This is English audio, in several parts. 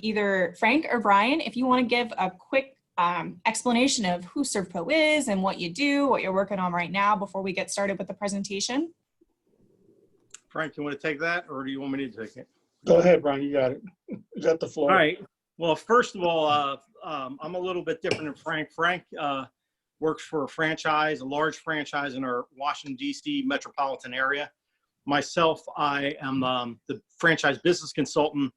either Frank or Brian, if you want to give a quick explanation of who SERVPRO is and what you do, what you're working on right now before we get started with the presentation. Frank, you want to take that, or do you want me to take it? Go ahead, Brian. You got it. You got the floor. All right. Well, first of all, I'm a little bit different than Frank. Frank works for a franchise, a large franchise in our Washington, D.C. metropolitan area. Myself, I am the franchise business consultant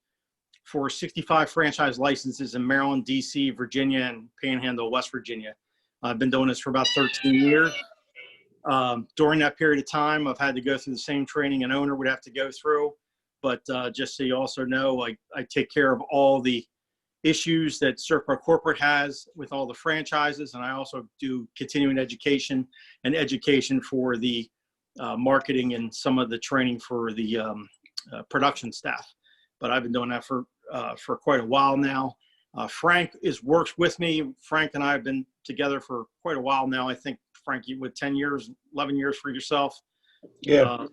for 65 franchise licenses in Maryland, D.C., Virginia, and Panhandle, West Virginia. I've been doing this for about 13 years. During that period of time, I've had to go through the same training an owner would have to go through. But just so you also know, I take care of all the issues that SERVPRO Corporate has with all the franchises, and I also do continuing education and education for the marketing and some of the training for the production staff. But I've been doing that for quite a while now. Frank works with me. Frank and I have been together for quite a while now. I think, Frank, you with 10 years, 11 years for yourself. Yeah.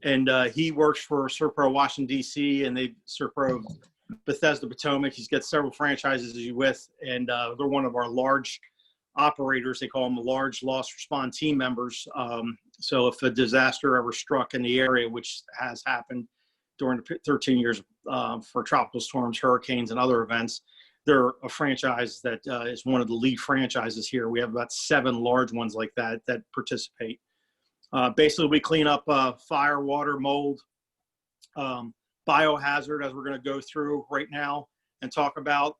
And he works for SERVPRO Washington, D.C., and SERVPRO Bethesda, Potomac. He's got several franchises he's with, and they're one of our large operators. They call them large loss response team members. So if a disaster ever struck in the area, which has happened during the 13 years for tropical storms, hurricanes, and other events, they're a franchise that is one of the lead franchises here. We have about 7 large ones like that participate. Basically, we clean up fire, water, mold, biohazard, as we're going to go through right now and talk about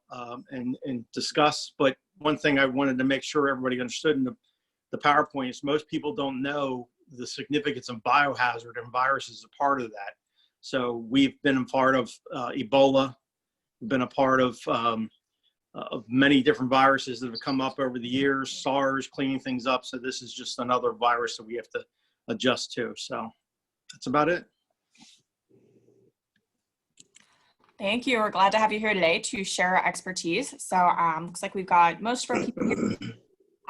and discuss. But one thing I wanted to make sure everybody understood in the PowerPoint is most people don't know the significance of biohazard, and viruses are part of that. So we've been a part of Ebola. We've been a part of many different viruses that have come up over the years, SARS, cleaning things up. So this is just another virus that we have to adjust to. So that's about it. Thank you. We're glad to have you here today to share our expertise. So looks like we've got most of our people here.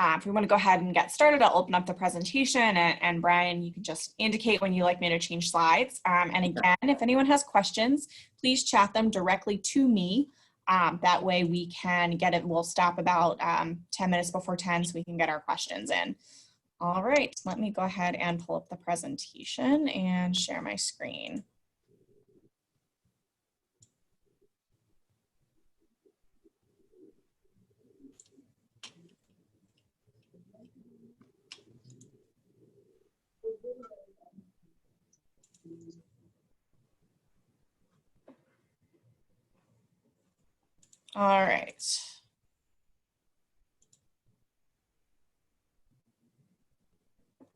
If we want to go ahead and get started, I'll open up the presentation, and Brian, you can just indicate when you'd like me to change slides. And again, if anyone has questions, please chat them directly to me. That way we can get it. We'll stop about 10 minutes before 10 so we can get our questions in. All right, let me go ahead and pull up the presentation and share my screen. All right.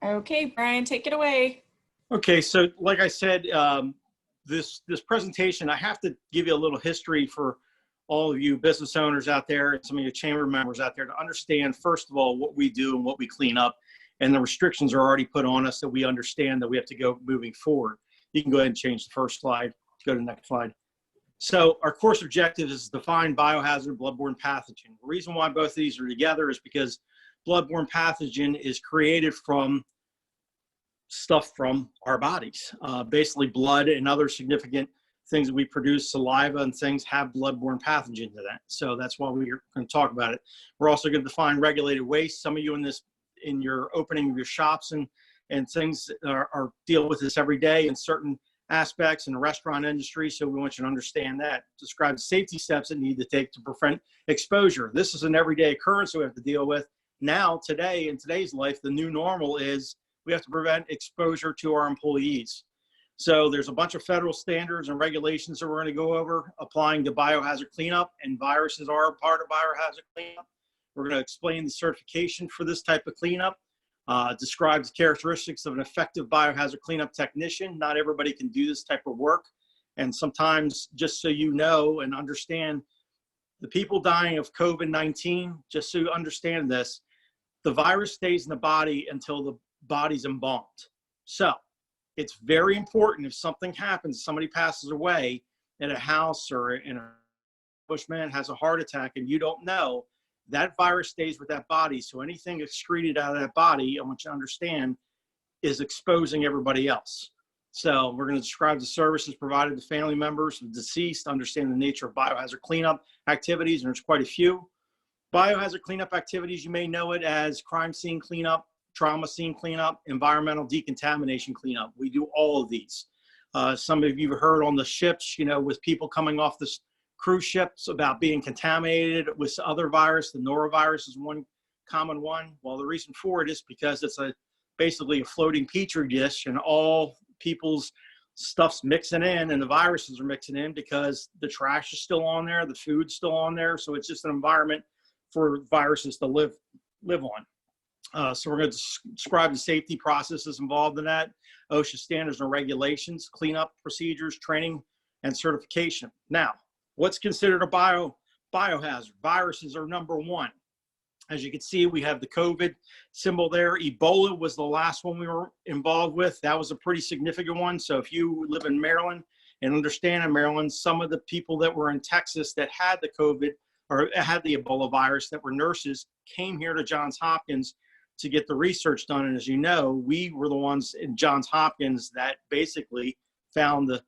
Okay, Brian, take it away. Okay, so like I said, this presentation, I have to give you a little history for all of you business owners out there and some of your chamber members out there to understand, first of all, what we do and what we clean up, and the restrictions are already put on us that we understand that we have to go moving forward. You can go ahead and change the first slide. Go to the next slide. So our course objective is to define biohazard bloodborne pathogen. The reason why both of these are together is because bloodborne pathogen is created from stuff from our bodies. Basically blood and other significant things that we produce, saliva and things, have bloodborne pathogen to that. So that's why we're going to talk about it. We're also going to define regulated waste. Some of you in your opening of your shops and things are deal with this every day in certain aspects in the restaurant industry, so we want you to understand that. Describe safety steps that need to take to prevent exposure. This is an everyday occurrence that we have to deal with. Now, today, in today's life, the new normal is we have to prevent exposure to our employees. So there's a bunch of federal standards and regulations that we're going to go over applying to biohazard cleanup, and viruses are a part of biohazard cleanup. We're going to explain the certification for this type of cleanup. Describes the characteristics of an effective biohazard cleanup technician. Not everybody can do this type of work. And sometimes, just so you know and understand, the people dying of COVID-19, just so you understand this, the virus stays in the body until the body's embalmed. So it's very important if something happens, somebody passes away at a house or in a bushman has a heart attack and you don't know, that virus stays with that body. So anything excreted out of that body, I want you to understand, is exposing everybody else. So we're going to describe the services provided to family members of deceased, understand the nature of biohazard cleanup activities, and there's quite a few. Biohazard cleanup activities, you may know it as crime scene cleanup, trauma scene cleanup, environmental decontamination cleanup. We do all of these. Some of you have heard on the ships, you know, with people coming off the cruise ships about being contaminated with other virus. The norovirus is one common one. Well, the reason for it is because it's basically a floating petri dish, and all people's stuff's mixing in, and the viruses are mixing in because the trash is still on there, the food's still on there. So it's just an environment for viruses to live on. So we're going to describe the safety processes involved in that, OSHA standards and regulations, cleanup procedures, training, and certification. Now, what's considered a biohazard? Viruses are number one. As you can see, we have the COVID symbol there. Ebola was the last one we were involved with. That was a pretty significant one. So if you live in Maryland and understand in Maryland, some of the people that were in Texas that had the COVID or had the Ebola virus that were nurses came here to Johns Hopkins to get the research done. And as you know, we were the ones in Johns Hopkins that basically found the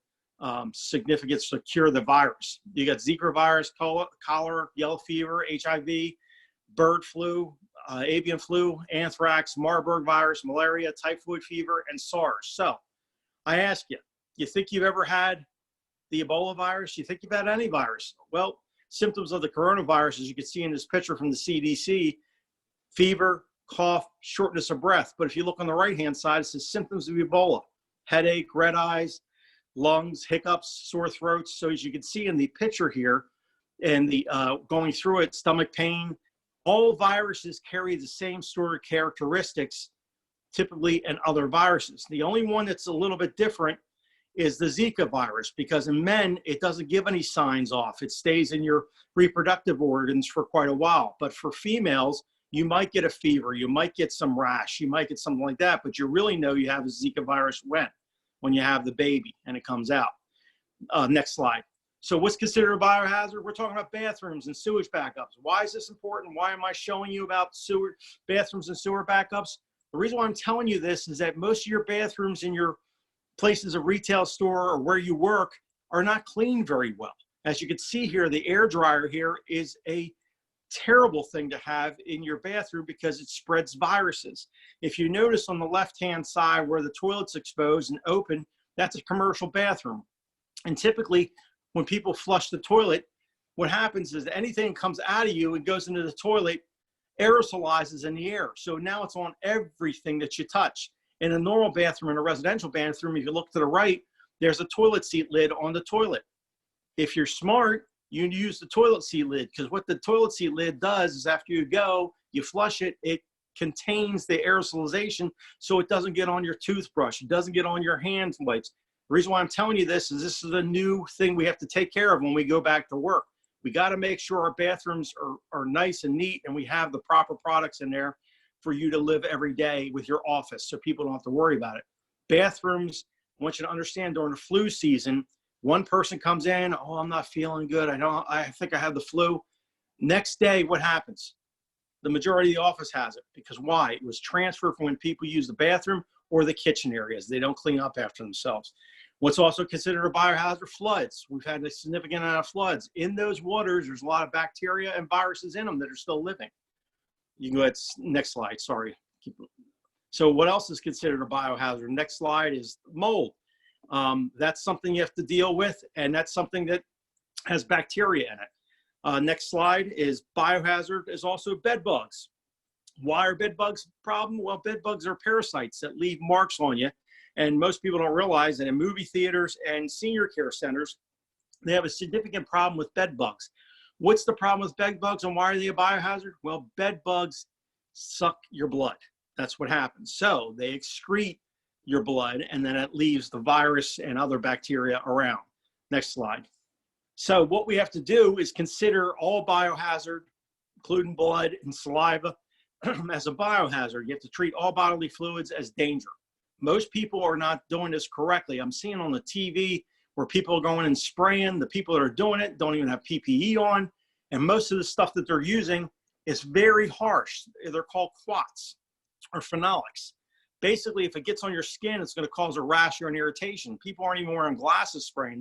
significance to cure the virus. You got Zika virus, cholera, yellow fever, HIV, bird flu, avian flu, anthrax, Marburg virus, malaria, typhoid fever, and SARS. So I ask you, you think you've ever had the Ebola virus? You think you've had any virus? Well, symptoms of the coronavirus, as you can see in this picture from the CDC, fever, cough, shortness of breath. But if you look on the right-hand side, it says symptoms of Ebola: headache, red eyes, lungs, hiccups, sore throats. So as you can see in the picture here, and the going through it, stomach pain, all viruses carry the same sort of characteristics, typically, and other viruses. The only one that's a little bit different is the Zika virus, because in men, it doesn't give any signs off. It stays in your reproductive organs for quite a while. But for females, you might get a fever, you might get some rash, you might get something like that, but you really know you have a Zika virus when you have the baby and it comes out. Next slide. So what's considered a biohazard? We're talking about bathrooms and sewage backups. Why is this important? Why am I showing you about bathrooms and sewer backups? The reason why I'm telling you this is that most of your bathrooms in your places of retail store or where you work are not cleaned very well. As you can see here, the air dryer here is a terrible thing to have in your bathroom because it spreads viruses. If you notice on the left-hand side where the toilet's exposed and open, that's a commercial bathroom. And typically, when people flush the toilet, what happens is anything that comes out of you and goes into the toilet aerosolizes in the air. So now it's on everything that you touch. In a normal bathroom, in a residential bathroom, if you look to the right, there's a toilet seat lid on the toilet. If you're smart, you use the toilet seat lid, because what the toilet seat lid does is after you go, you flush it, it contains the aerosolization so it doesn't get on your toothbrush. It doesn't get on your hand wipes. The reason why I'm telling you this is a new thing we have to take care of when we go back to work. We got to make sure our bathrooms are nice and neat and we have the proper products in there for you to live every day with your office so people don't have to worry about it. Bathrooms, I want you to understand during the flu season, one person comes in, oh, I'm not feeling good. I think I have the flu. Next day, what happens? The majority of the office has it. Because why? It was transferred from when people use the bathroom or the kitchen areas. They don't clean up after themselves. What's also considered a biohazard? Floods. We've had a significant amount of floods. In those waters, there's a lot of bacteria and viruses in them that are still living. You can go ahead, next slide, sorry. So what else is considered a biohazard? Next slide is mold. That's something you have to deal with, and that's something that has bacteria in it. Next slide is biohazard is also bed bugs. Why are bed bugs a problem? Well, bed bugs are parasites that leave marks on you. And most people don't realize that in movie theaters and senior care centers, they have a significant problem with bed bugs. What's the problem with bed bugs and why are they a biohazard? Well, bed bugs suck your blood. That's what happens. So they excrete your blood and then it leaves the virus and other bacteria around. Next slide. So what we have to do is consider all biohazard, including blood and saliva, as a biohazard. You have to treat all bodily fluids as danger. Most people are not doing this correctly. I'm seeing on the TV where people are going and spraying. The people that are doing it don't even have PPE on. And most of the stuff that they're using is very harsh. They're called quats or phenolics. basically, if it gets on your skin, it's going to cause a rash or an irritation. People aren't even wearing glasses spraying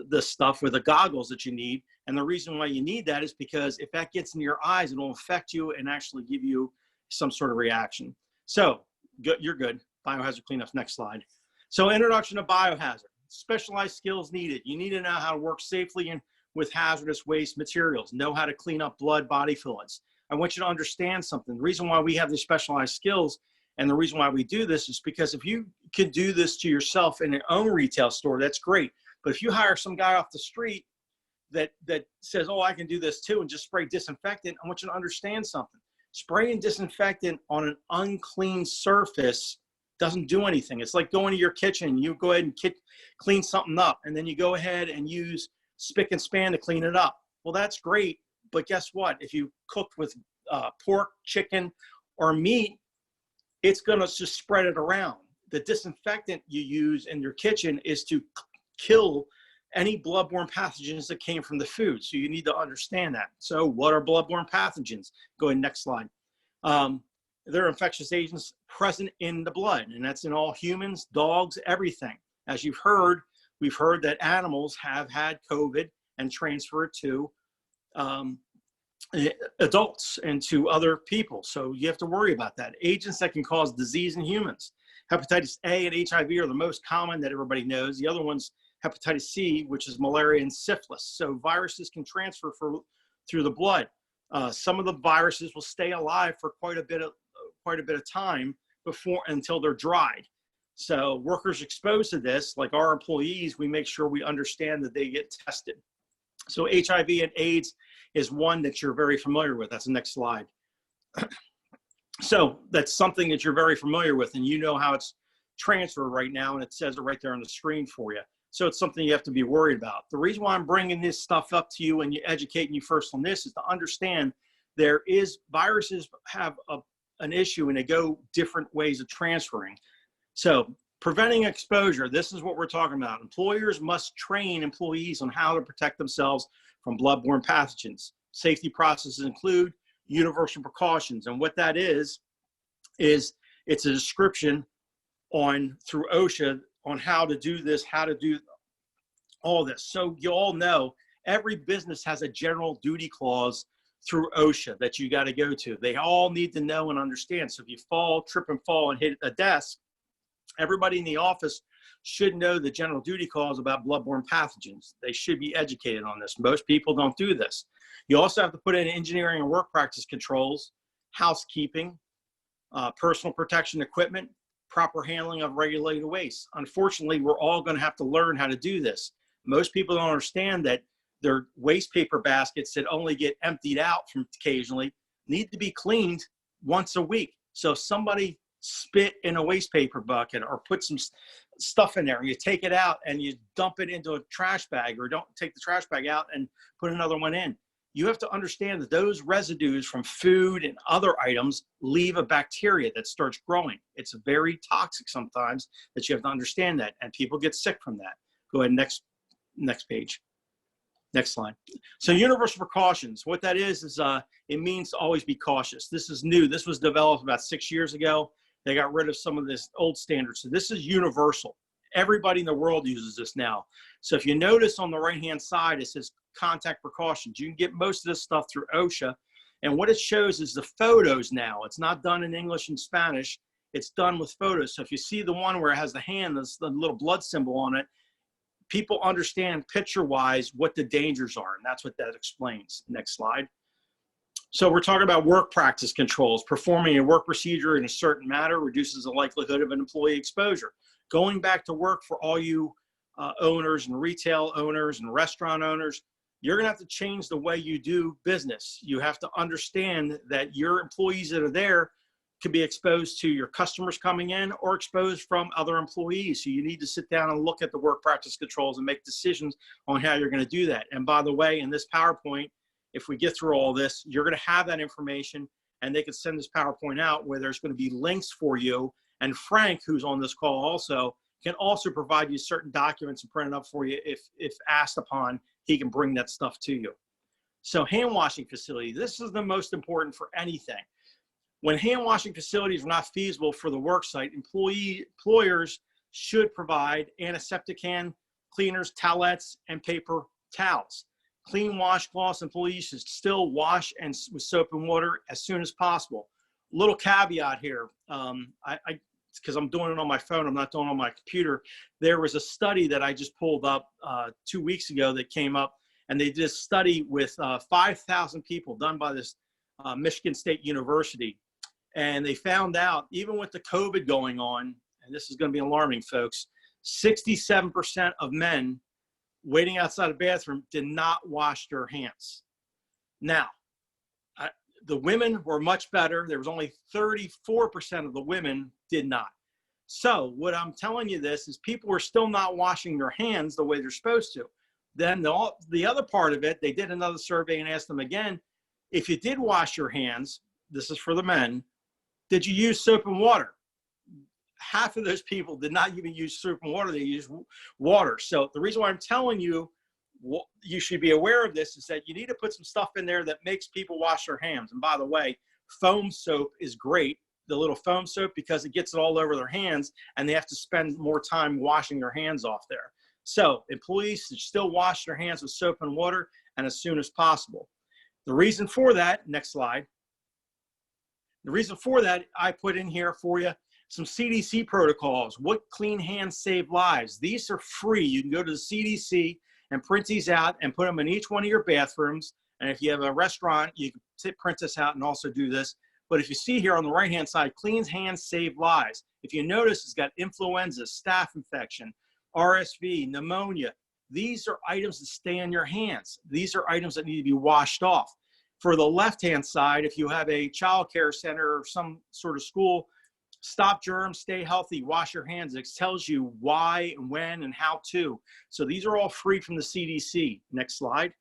this stuff with the goggles that you need. And the reason why you need that is because if that gets into your eyes, it will affect you and actually give you some sort of reaction. So you're good. Biohazard cleanups, next slide. So introduction to biohazard, specialized skills needed. You need to know how to work safely and with hazardous waste materials, know how to clean up blood, body fluids. I want you to understand something. The reason why we have these specialized skills and the reason why we do this is because if you could do this to yourself in your own retail store, that's great. But if you hire some guy off the street that says, oh, I can do this too, and just spray disinfectant, I want you to understand something. Spraying disinfectant on an unclean surface doesn't do anything. It's like going to your kitchen. You go ahead and clean something up, and then you go ahead and use spick and span to clean it up. Well, that's great, but guess what? If you cooked with pork, chicken, or meat, it's going to just spread it around. The disinfectant you use in your kitchen is to kill any bloodborne pathogens that came from the food. So you need to understand that. So what are bloodborne pathogens? Go ahead, next slide. They're infectious agents present in the blood, and that's in all humans, dogs, everything. As you've heard, we've heard that animals have had COVID and transfer it to adults and to other people. So you have to worry about that. Agents that can cause disease in humans. Hepatitis A and HIV are the most common that everybody knows. The other one's hepatitis C, which is malaria and syphilis. So viruses can transfer through the blood. Some of the viruses will stay alive for quite a bit of time until they're dried. So workers exposed to this, like our employees, we make sure we understand that they get tested. So HIV and AIDS is one that you're very familiar with. That's the next slide. So that's something that you're very familiar with, and you know how it's transferred right now, and it says it right there on the screen for you. So it's something you have to be worried about. The reason why I'm bringing this stuff up to you and educating you first on this is to understand viruses have an issue and they go different ways of transferring. So preventing exposure, this is what we're talking about. Employers must train employees on how to protect themselves from bloodborne pathogens. Safety processes include universal precautions. And what that is it's a description through OSHA on how to do this, how to do all this. So you all know every business has a general duty clause through OSHA that you got to go to. They all need to know and understand. So if you trip and fall and hit a desk, everybody in the office should know the general duty clause about bloodborne pathogens. They should be educated on this. Most people don't do this. You also have to put in engineering and work practice controls, housekeeping, personal protection equipment, proper handling of regulated waste. Unfortunately, we're all going to have to learn how to do this. Most people don't understand that their waste paper baskets that only get emptied out from occasionally need to be cleaned once a week. So if somebody spit in a waste paper bucket or put some stuff in there and you take it out and you dump it into a trash bag, or don't take the trash bag out and put another one in, you have to understand that those residues from food and other items leave a bacteria that starts growing. It's very toxic sometimes, that you have to understand that, and people get sick from that. Go ahead, next page. Next slide. So universal precautions, what that is it means to always be cautious. This is new. This was developed about 6 years ago. They got rid of some of this old standards. So this is universal. Everybody in the world uses this now. So if you notice on the right-hand side, it says contact precautions. You can get most of this stuff through OSHA. And what it shows is the photos now. It's not done in English and Spanish. It's done with photos. So if you see the one where it has the hand, the little blood symbol on it, people understand picture-wise what the dangers are, and that's what that explains. Next slide. So we're talking about work practice controls. Performing a work procedure in a certain manner reduces the likelihood of an employee exposure. Going back to work for all you owners and retail owners and restaurant owners, you're going to have to change the way you do business. You have to understand that your employees that are there could be exposed to your customers coming in or exposed from other employees. So you need to sit down and look at the work practice controls and make decisions on how you're going to do that. And by the way, in this PowerPoint, if we get through all this, you're going to have that information, and they can send this PowerPoint out where there's going to be links for you. And Frank, who's on this call also, can also provide you certain documents and print it up for you if asked upon. He can bring that stuff to you. So hand washing facility, this is the most important for anything. When hand washing facilities are not feasible for the work site, employers should provide antiseptic hand cleaners, towelettes, and paper towels. Clean washcloths, employees should still wash with soap and water as soon as possible. Little caveat here, because I'm doing it on my phone, I'm not doing it on my computer. There was a study that I just pulled up 2 weeks ago that came up, and they did a study with 5,000 people done by this Michigan State University. And they found out, even with the COVID going on, and this is going to be alarming, folks, 67% of men waiting outside a bathroom did not wash their hands. Now, the women were much better. There was only 34% of the women did not. So what I'm telling you this is people were still not washing their hands the way they're supposed to. Then the other part of it, they did another survey and asked them again, if you did wash your hands, this is for the men, did you use soap and water? Half of those people did not even use soap and water, they used water. So the reason why I'm telling you, you should be aware of this is that you need to put some stuff in there that makes people wash their hands. And by the way, foam soap is great, the little foam soap, because it gets it all over their hands and they have to spend more time washing their hands off there. So employees should still wash their hands with soap and water and as soon as possible. The reason for that, next slide. The reason for that, I put in here for you some CDC protocols. What clean hands save lives? These are free. You can go to the CDC and print these out and put them in each one of your bathrooms. And if you have a restaurant, you can print this out and also do this. But if you see here on the right-hand side, clean hands save lives. If you notice, it's got influenza, staph infection, RSV, pneumonia. These are items that stay in your hands. These are items that need to be washed off. For the left-hand side, if you have a child care center or some sort of school, stop germs, stay healthy, wash your hands. It tells you why and when and how to. So these are all free from the CDC. Next slide.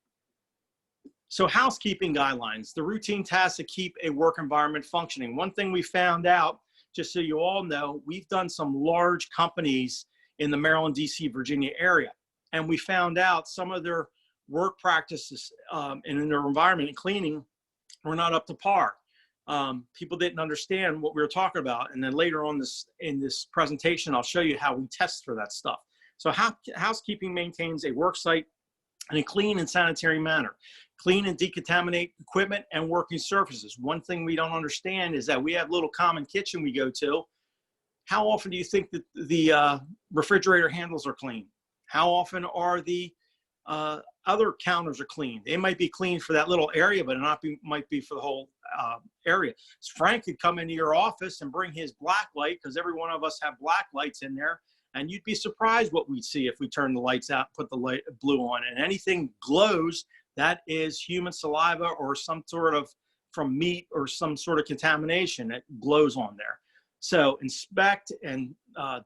So housekeeping guidelines, the routine tasks to keep a work environment functioning. One thing we found out, just so you all know, we've done some large companies in the Maryland, DC, Virginia area. And we found out some of their work practices and in their environment and cleaning were not up to par. People didn't understand what we were talking about. And then later on in this presentation, I'll show you how we test for that stuff. So housekeeping maintains a work site in a clean and sanitary manner. Clean and decontaminate equipment and working surfaces. One thing we don't understand is that we have a little common kitchen we go to. How often do you think that the refrigerator handles are clean? How often are the other counters are clean? They might be clean for that little area, but it might be for the whole area. So Frank could come into your office and bring his black light, because every one of us have black lights in there, and you'd be surprised what we'd see if we turn the lights out, put the light blue on, and anything glows, that is human saliva or some sort of from meat or some sort of contamination that glows on there. So inspect and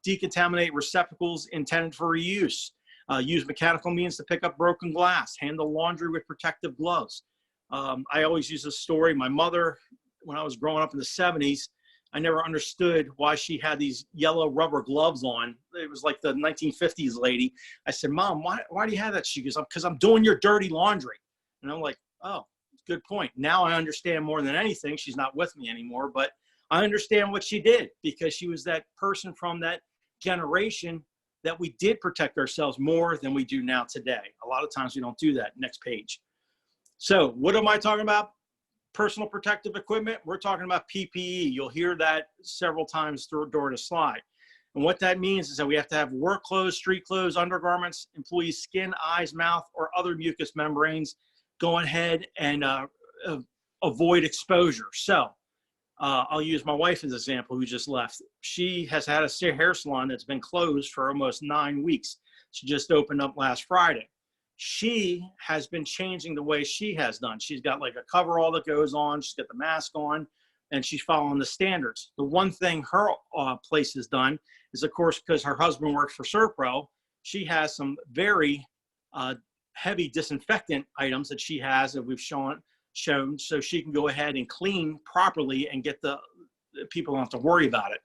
decontaminate receptacles intended for reuse. Use mechanical means to pick up broken glass. Handle laundry with protective gloves. I always use this story. My mother, when I was growing up in the 70s, I never understood why she had these yellow rubber gloves on. It was like the 1950s lady. I said, Mom, why do you have that? She goes, because I'm doing your dirty laundry. And I'm like, oh, good point. Now I understand more than anything. She's not with me anymore, but I understand what she did, because she was that person from that generation that we did protect ourselves more than we do now today. A lot of times we don't do that. Next page. So what am I talking about? Personal protective equipment. We're talking about PPE. You'll hear that several times during the slide. And what that means is that we have to have work clothes, street clothes, undergarments, employees' skin, eyes, mouth, or other mucous membranes. Go ahead and avoid exposure. So I'll use my wife as an example, who just left. She has had a hair salon that's been closed for almost 9 weeks. She just opened up last Friday. She has been changing the way she has done. She's got like a coverall that goes on. She's got the mask on, and she's following the standards. The one thing her place has done is, of course, because her husband works for SERVPRO, she has some very heavy disinfectant items that she has that we've shown so she can go ahead and clean properly and get the people don't have to worry about it.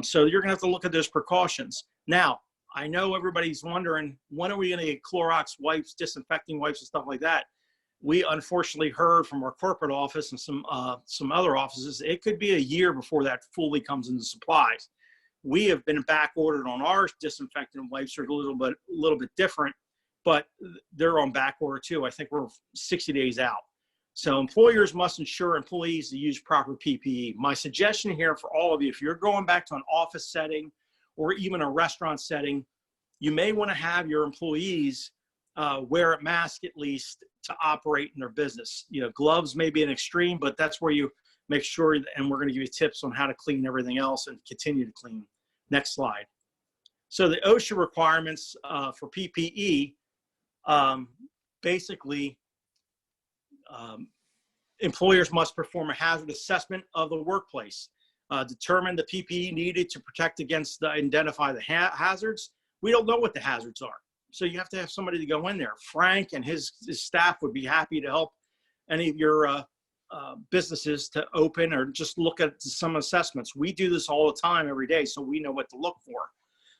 So you're gonna have to look at those precautions. Now, I know everybody's wondering, when are we gonna get Clorox wipes, disinfecting wipes and stuff like that? we unfortunately heard from our corporate office and some other offices, it could be a year before that fully comes into supplies. We have been back ordered on our disinfectant wipes. Are a little bit different, but they're on back order too. I think we're 60 days out. So employers must ensure employees to use proper PPE. My suggestion here for all of you, if you're going back to an office setting or even a restaurant setting, you may want to have your employees wear a mask at least to operate in their business. You know, gloves may be an extreme, but that's where you make sure, and we're going to give you tips on how to clean everything else and continue to clean. Next slide. So the OSHA requirements for PPE, basically, employers must perform a hazard assessment of the workplace, determine the PPE needed to protect against identify the hazards. We don't know what the hazards are. So you have to have somebody to go in there. Frank and his staff would be happy to help any of your businesses to open or just look at some assessments. We do this all the time, every day, so we know what to look for.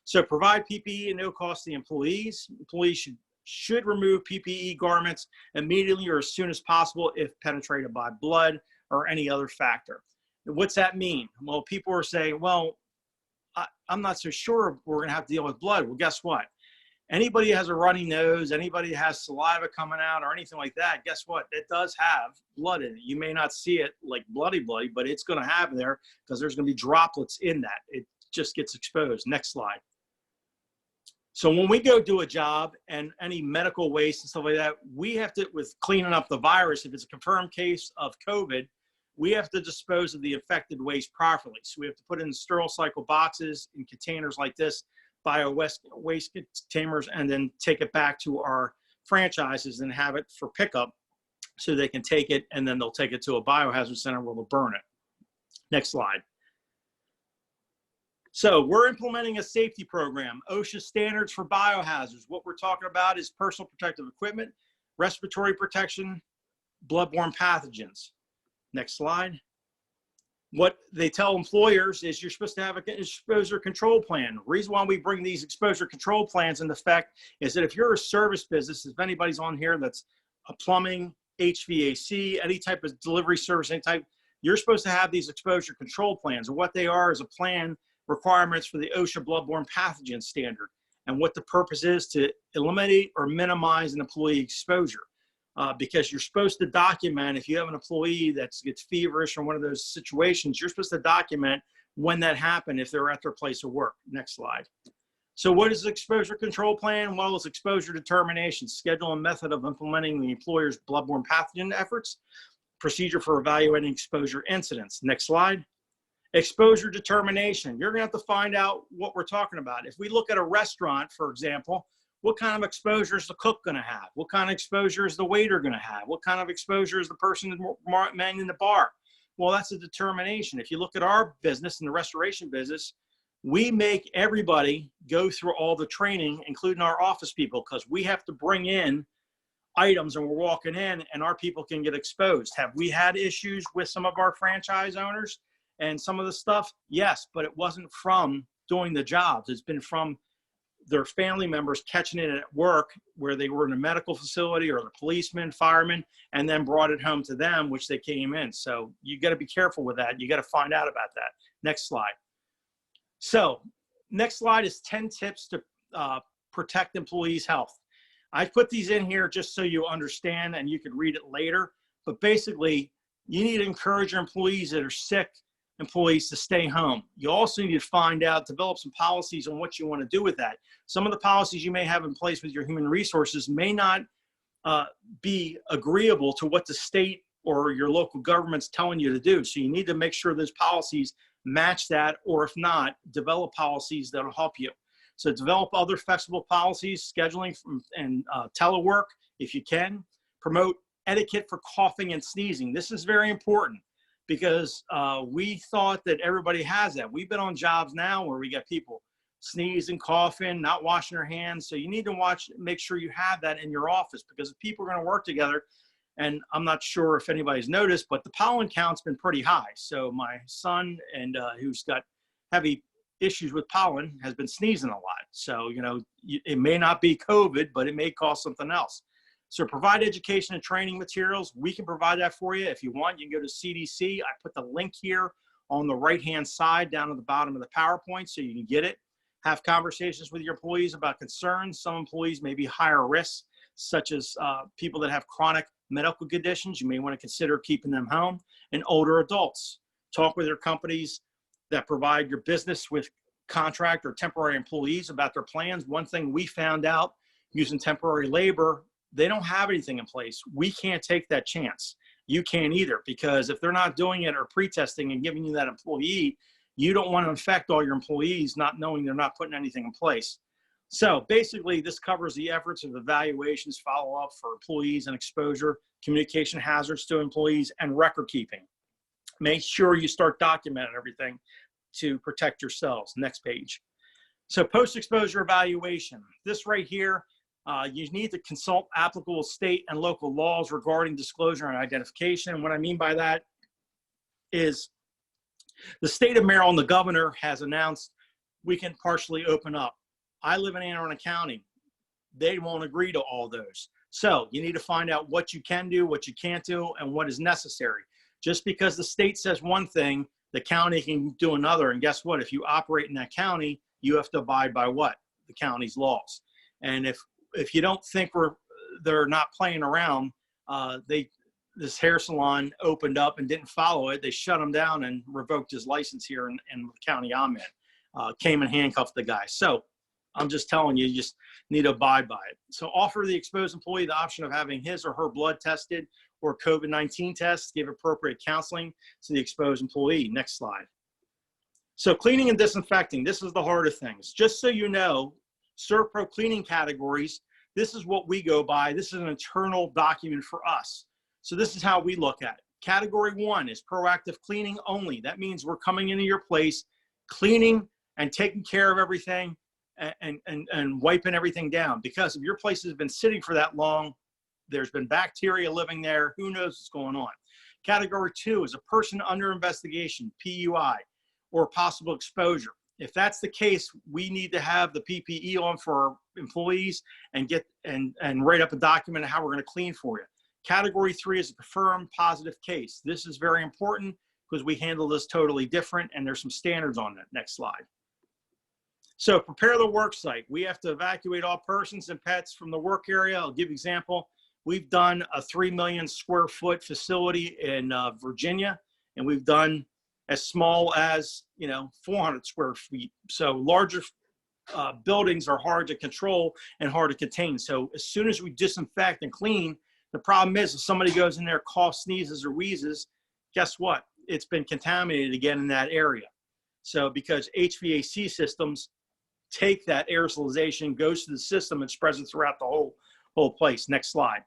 So provide PPE at no cost to the employees. Employees should remove PPE garments immediately or as soon as possible if penetrated by blood or any other factor. What's that mean? Well, people are saying, well, I'm not so sure we're going to have to deal with blood. Well, guess what? Anybody has a runny nose, anybody has saliva coming out or anything like that, guess what? It does have blood in it. You may not see it like bloody, but it's going to have there because there's going to be droplets in that. It just gets exposed. Next slide. So when we go do a job and any medical waste and stuff like that, we have to, with cleaning up the virus, if it's a confirmed case of COVID, we have to dispose of the infected waste properly. So we have to put it in sterile cycle boxes in containers like this, bio waste containers, and then take it back to our franchises and have it for pickup so they can take it, and then they'll take it to a biohazard center where they'll burn it. Next slide. So we're implementing a safety program, OSHA standards for biohazards. What we're talking about is personal protective equipment, respiratory protection, bloodborne pathogens. Next slide. What they tell employers is you're supposed to have an exposure control plan. The reason why we bring these exposure control plans into effect is that if you're a service business, if anybody's on here that's a plumbing, HVAC, any type of delivery service, any type, you're supposed to have these exposure control plans. And what they are is a plan requirements for the OSHA bloodborne pathogen standard. And what the purpose is to eliminate or minimize an employee exposure. Because you're supposed to document, if you have an employee that gets feverish or one of those situations, you're supposed to document when that happened if they're at their place of work. Next slide. So what is the exposure control plan? Well, it's exposure determination, schedule and method of implementing the employer's bloodborne pathogen efforts, procedure for evaluating exposure incidents. Next slide. Exposure determination. You're going to have to find out what we're talking about. If we look at a restaurant, for example, what kind of exposure is the cook going to have? What kind of exposure is the waiter going to have? What kind of exposure is the person manning the bar? Well, that's a determination. If you look at our business and the restoration business, we make everybody go through all the training, including our office people, because we have to bring in items and we're walking in and our people can get exposed. Have we had issues with some of our franchise owners and some of the stuff? Yes, but it wasn't from doing the jobs. It's been from their family members catching it at work where they were in a medical facility or the policeman, fireman, and then brought it home to them, which they came in. So you got to be careful with that. You got to find out about that. Next slide. So next slide is 10 tips to protect employees' health. I put these in here just so you understand and you could read it later. But basically, you need to encourage your employees that are sick employees to stay home. You also need to find out, develop some policies on what you want to do with that. Some of the policies you may have in place with your human resources may not be agreeable to what the state or your local government's telling you to do. So you need to make sure those policies match that, or if not, develop policies that'll help you. So develop other flexible policies, scheduling and telework if you can. Promote etiquette for coughing and sneezing. This is very important, because we thought that everybody has that. We've been on jobs now where we got people sneezing, coughing, not washing their hands. So you need to make sure you have that in your office, because if people are going to work together, and I'm not sure if anybody's noticed, but the pollen count's been pretty high. So my son, and who's got heavy issues with pollen, has been sneezing a lot. So, you know, it may not be COVID, but it may cause something else. So provide education and training materials. We can provide that for you. If you want, you can go to CDC. I put the link here on the right-hand side down at the bottom of the PowerPoint so you can get it. Have conversations with your employees about concerns. Some employees may be higher risk, such as people that have chronic medical conditions. You may want to consider keeping them home, and older adults. Talk with your companies that provide your business with contract or temporary employees about their plans. One thing we found out using temporary labor, they don't have anything in place. We can't take that chance. You can't either, because if they're not doing it or pre-testing and giving you that employee, you don't want to infect all your employees not knowing they're not putting anything in place. So basically, this covers the efforts of evaluations, follow-up for employees and exposure, communication hazards to employees, and record keeping. Make sure you start documenting everything to protect yourselves. Next page. So post-exposure evaluation. This right here, you need to consult applicable state and local laws regarding disclosure and identification. What I mean by that is the state of Maryland, the governor has announced we can partially open up. I live in Anne Arundel County. They won't agree to all those. So you need to find out what you can do, what you can't do, and what is necessary. Just because the state says one thing, the county can do another. And guess what? If you operate in that county, you have to abide by what? The county's laws. And if you don't think they're not playing around, this hair salon opened up and didn't follow it. They shut him down and revoked his license here in the county I'm in. Came and handcuffed the guy. So I'm just telling you, you just need to abide by it. So offer the exposed employee the option of having his or her blood tested or COVID-19 tests, give appropriate counseling to the exposed employee. Next slide. So cleaning and disinfecting, this is the harder things. Just so you know, SERVPRO cleaning categories, this is what we go by. This is an internal document for us. So this is how we look at it. Category 1 is proactive cleaning only. That means we're coming into your place, cleaning and taking care of everything and wiping everything down. Because if your place has been sitting for that long, there's been bacteria living there, who knows what's going on. Category 2 is a person under investigation, PUI, or possible exposure. If that's the case, we need to have the PPE on for our employees and write up a document of how we're going to clean for you. Category 3 is a confirmed positive case. This is very important because we handle this totally different, and there's some standards on that. Next slide. So prepare the work site. We have to evacuate all persons and pets from the work area. I'll give you an example. We've done a 3 million square foot facility in Virginia, and we've done as small as 400 square feet. So larger buildings are hard to control and hard to contain. So as soon as we disinfect and clean, the problem is if somebody goes in there, coughs, sneezes, or wheezes, guess what? It's been contaminated again in that area. So because HVAC systems take that aerosolization, goes to the system, and spreads it throughout the whole place. Next slide.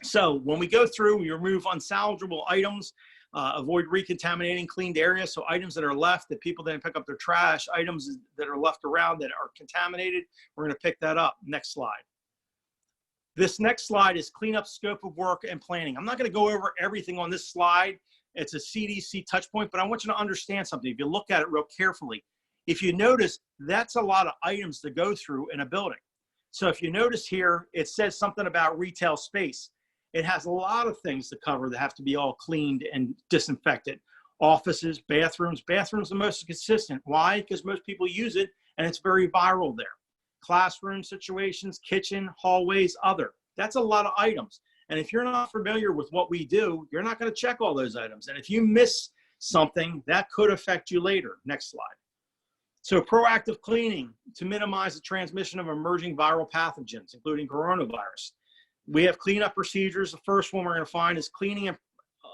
So when we go through, we remove unsalvageable items, avoid recontaminating cleaned areas. So items that are left that people didn't pick up their trash, items that are left around that are contaminated, we're going to pick that up. Next slide. This next slide is cleanup scope of work and planning. I'm not going to go over everything on this slide. It's a CDC touch point, but I want you to understand something. If you look at it real carefully, if you notice, that's a lot of items to go through in a building. So if you notice here, it says something about retail space. It has a lot of things to cover that have to be all cleaned and disinfected. Offices, bathrooms. Bathrooms are the most consistent. Why? Because most people use it and it's very viral there. Classroom situations, kitchen, hallways, other. That's a lot of items. And if you're not familiar with what we do, you're not going to check all those items. And if you miss something, that could affect you later. Next slide. So proactive cleaning to minimize the transmission of emerging viral pathogens, including coronavirus. We have cleanup procedures. The first one we're going to find is cleaning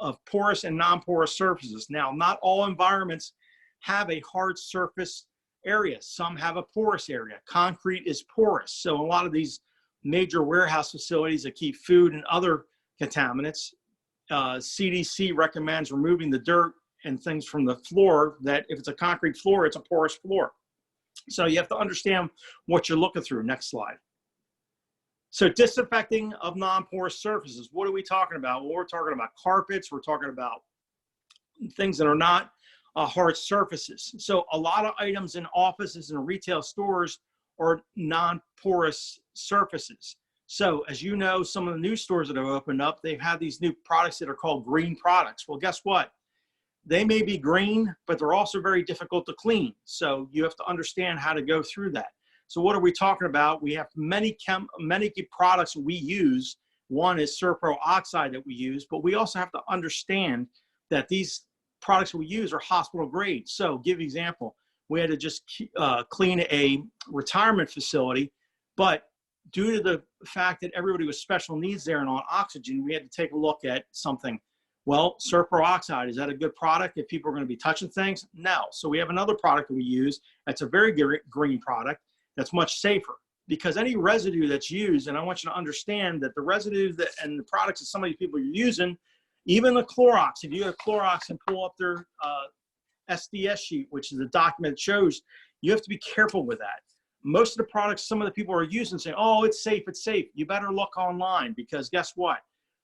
of porous and non-porous surfaces. Now, not all environments have a hard surface area. Some have a porous area. Concrete is porous. So a lot of these major warehouse facilities that keep food and other contaminants, CDC recommends removing the dirt and things from the floor, that if it's a concrete floor, it's a porous floor. So you have to understand what you're looking through. Next slide. So disinfecting of non-porous surfaces. What are we talking about? Well, we're talking about carpets. We're talking about things that are not hard surfaces. So a lot of items in offices and retail stores are non-porous surfaces. So as you know, some of the new stores that have opened up, they've had these new products that are called green products. Well, guess what? They may be green, but they're also very difficult to clean. So you have to understand how to go through that. So what are we talking about? We have many products we use. One is SERVPRO oxide that we use, but we also have to understand that these products we use are hospital grade. So give you an example. We had to just clean a retirement facility, but due to the fact that everybody with special needs there and on oxygen, we had to take a look at something. Well, SERVPRO oxide, is that a good product if people are going to be touching things? No. So we have another product that we use that's a very green product that's much safer, because any residue that's used, and I want you to understand that the residue and the products that some of these people are using, even the Clorox, if you go to Clorox and pull up their SDS sheet, which is a document that shows, you have to be careful with that. Most of the products some of the people are using say, oh, it's safe, it's safe. You better look online, because guess what?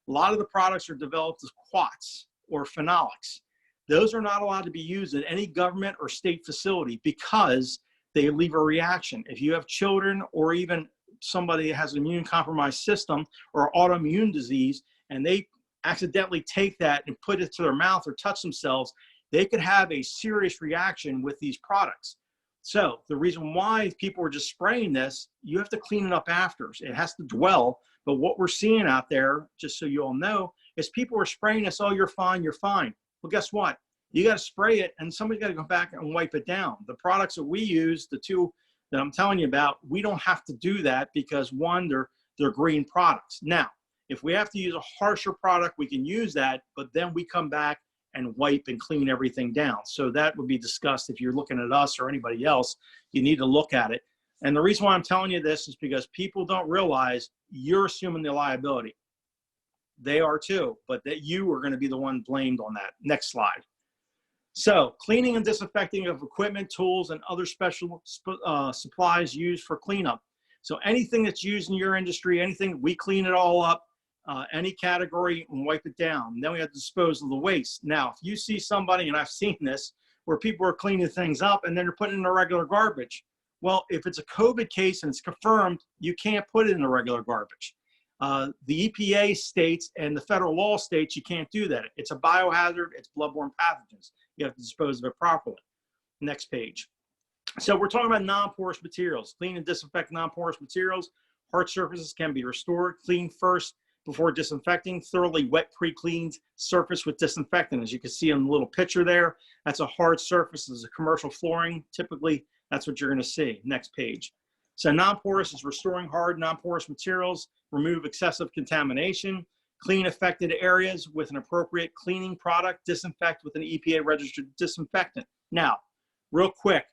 A lot of the products are developed as quats or phenolics. Those are not allowed to be used in any government or state facility because they leave a reaction. If you have children or even somebody that has an immune compromised system or autoimmune disease, and they accidentally take that and put it to their mouth or touch themselves, they could have a serious reaction with these products. So the reason why people are just spraying this, you have to clean it up after. It has to dwell. But what we're seeing out there, just so you all know, is people are spraying this, oh, you're fine, you're fine. Well, guess what? You got to spray it, and somebody's got to go back and wipe it down. The products that we use, the two that I'm telling you about, we don't have to do that because, one, they're green products. Now, if we have to use a harsher product, we can use that, but then we come back and wipe and clean everything down. So that would be discussed. If you're looking at us or anybody else, you need to look at it. And the reason why I'm telling you this is because people don't realize you're assuming the liability. They are too, but that you are going to be the one blamed on that. Next slide. So cleaning and disinfecting of equipment, tools, and other special supplies used for cleanup. So anything that's used in your industry, anything, we clean it all up, any category, and wipe it down. And then we have to dispose of the waste. Now, if you see somebody, and I've seen this, where people are cleaning things up and then they're putting it in the regular garbage. Well, if it's a COVID case and it's confirmed, you can't put it in the regular garbage. The EPA states and the federal law states you can't do that. It's a biohazard, it's bloodborne pathogens. You have to dispose of it properly. Next page. So we're talking about non-porous materials. Clean and disinfect non-porous materials. Hard surfaces can be restored. Clean first before disinfecting. Thoroughly wet pre-cleaned surface with disinfectant. As you can see in the little picture there, that's a hard surface. This is a commercial flooring. Typically, that's what you're going to see. Next page. So non-porous is restoring hard non-porous materials, remove excessive contamination, clean affected areas with an appropriate cleaning product, disinfect with an EPA registered disinfectant. Now, real quick,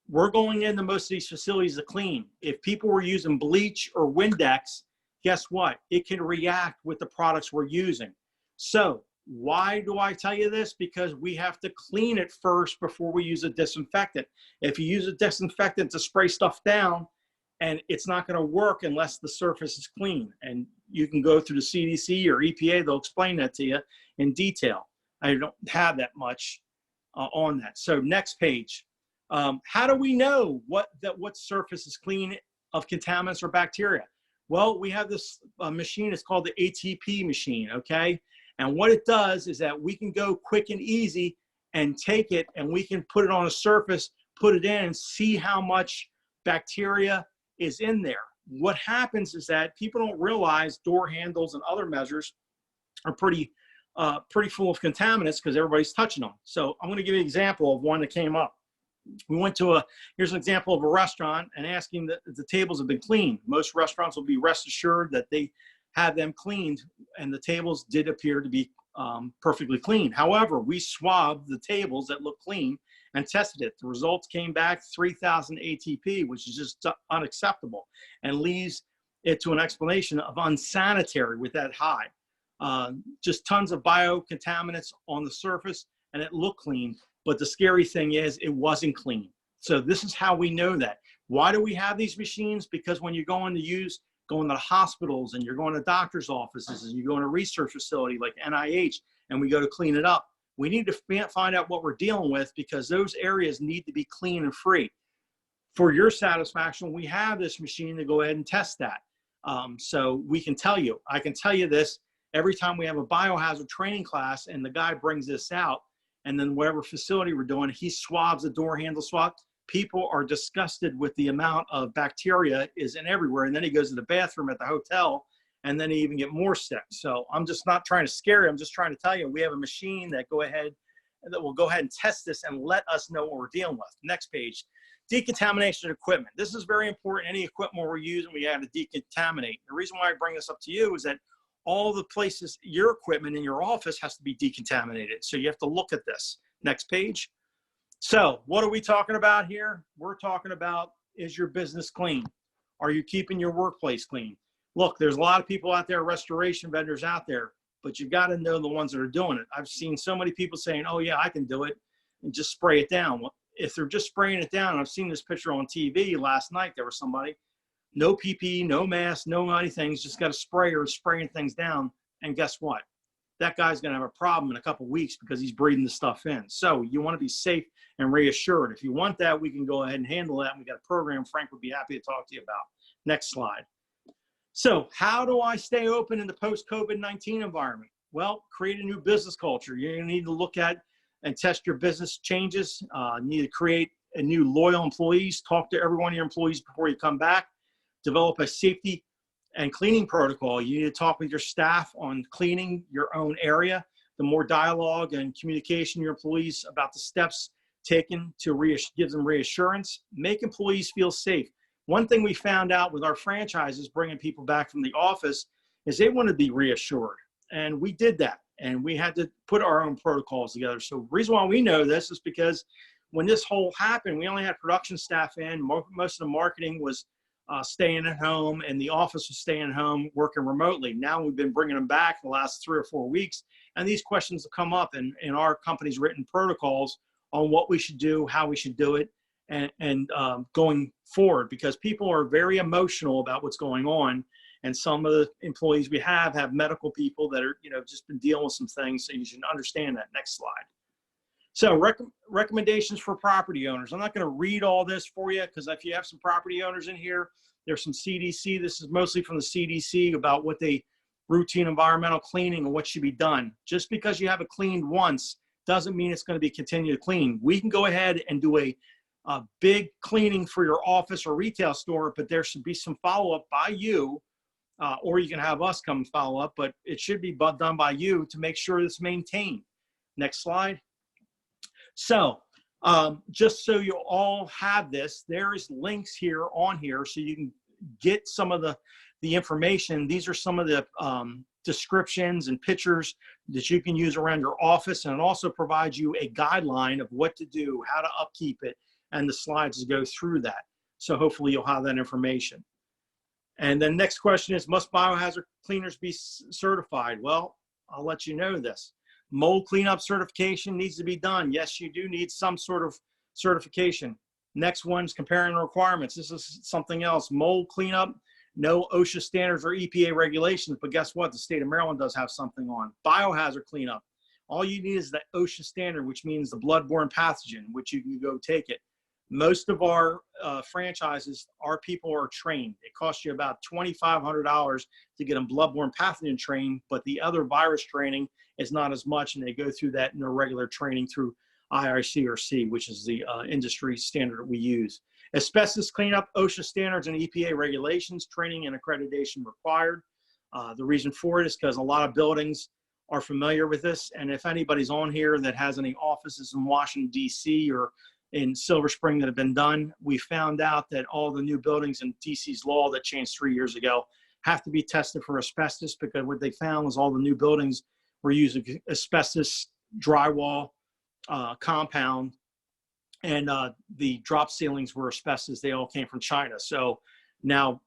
we're going into most of these facilities to clean. If people were using bleach or Windex, guess what? It can react with the products we're using. So why do I tell you this? Because we have to clean it first before we use a disinfectant. If you use a disinfectant to spray stuff down, and it's not going to work unless the surface is clean. And you can go through the CDC or EPA, they'll explain that to you in detail. I don't have that much on that. So next page. How do we know what surface is clean of contaminants or bacteria? Well, we have this machine, it's called the ATP machine, okay? And what it does is that we can go quick and easy and take it and we can put it on a surface, put it in and see how much bacteria is in there. What happens is that people don't realize door handles and other measures are pretty full of contaminants because everybody's touching them. So I'm going to give you an example of one that came up. We went to here's an example of a restaurant and asking that the tables have been cleaned. Most restaurants will be rest assured that they have them cleaned, and the tables did appear to be perfectly clean. However, we swabbed the tables that looked clean and tested it. The results came back 3,000 ATP, which is just unacceptable and leads it to an explanation of unsanitary with that high. Just tons of biocontaminants on the surface, and it looked clean. But the scary thing is it wasn't clean. So this is how we know that. Why do we have these machines? Because when you're going to hospitals and you're going to doctor's offices and you go in a research facility like NIH and we go to clean it up, we need to find out what we're dealing with because those areas need to be clean and free. For your satisfaction, we have this machine to go ahead and test that. So we can tell you, I can tell you this, every time we have a biohazard training class and the guy brings this out, and then whatever facility we're doing, he swabs the door handle swab. People are disgusted with the amount of bacteria is in everywhere. And then he goes to the bathroom at the hotel, and then he even get more sick. So I'm just not trying to scare you. I'm just trying to tell you, we have a machine that will go ahead and test this and let us know what we're dealing with. Next page, decontamination of equipment. This is very important. Any equipment we're using, we have to decontaminate. The reason why I bring this up to you is that all the places, your equipment in your office has to be decontaminated. So you have to look at this. Next page. So what are we talking about here? We're talking about, is your business clean? Are you keeping your workplace clean? Look, there's a lot of people out there, restoration vendors out there, but you got to know the ones that are doing it. I've seen so many people saying, oh yeah, I can do it, and just spray it down. Well, if they're just spraying it down, I've seen this picture on TV last night, there was somebody, no PPE, no mask, no anything, he's just got a sprayer spraying things down, and guess what? That guy's going to have a problem in a couple of weeks because he's breathing the stuff in. So you want to be safe and reassured. If you want that, we can go ahead and handle that. And we got a program Frank would be happy to talk to you about. Next slide. So how do I stay open in the post-COVID-19 environment? Well, create a new business culture. You're going to need to look at and test your business changes. You need to create a new loyal employees. Talk to every one of your employees before you come back. Develop a safety and cleaning protocol. You need to talk with your staff on cleaning your own area. The more dialogue and communication your employees about the steps taken to give them reassurance, make employees feel safe. One thing we found out with our franchises bringing people back from the office is they want to be reassured. And we did that. And we had to put our own protocols together. So the reason why we know this is because when this whole happened, we only had production staff in. Most of the marketing was staying at home, and the office was staying at home, working remotely. Now we've been bringing them back the last 3 or 4 weeks, and these questions have come up in our company's written protocols on what we should do, how we should do it, and going forward, because people are very emotional about what's going on. And some of the employees we have medical people that are, just been dealing with some things. So you should understand that. Next slide. So recommendations for property owners. I'm not going to read all this for you, because if you have some property owners in here, there's some CDC. This is mostly from the CDC about what routine environmental cleaning and what should be done. Just because you have it cleaned once doesn't mean it's going to be continued clean. We can go ahead and do a big cleaning for your office or retail store, but there should be some follow-up by you, or you can have us come follow up, but it should be done by you to make sure it's maintained. Next slide. So just so you all have this, there is links here on here so you can get some of the information. These are some of the descriptions and pictures that you can use around your office, and it also provides you a guideline of what to do, how to upkeep it, and the slides that go through that. So hopefully you'll have that information. And then next question is, must biohazard cleaners be certified? Well, I'll let you know this. Mold cleanup certification needs to be done. Yes, you do need some sort of certification. Next one's comparing requirements. This is something else. Mold cleanup, no OSHA standards or EPA regulations, but guess what? The state of Maryland does have something on. Biohazard cleanup. All you need is the OSHA standard, which means the bloodborne pathogen, which you can go take it. Most of our franchises, our people are trained. It costs you about $2,500 to get them bloodborne pathogen trained, but the other virus training is not as much, and they go through that in their regular training through IICRC, which is the industry standard that we use. Asbestos cleanup, OSHA standards and EPA regulations, training and accreditation required. The reason for it is because a lot of buildings are familiar with this, and if anybody's on here that has any offices in Washington, D.C. or in Silver Spring that have been done, we found out that all the new buildings in DC's law that changed 3 years ago have to be tested for asbestos, because what they found was all the new buildings were using asbestos drywall compound, and the drop ceilings were asbestos. They all came from China. So now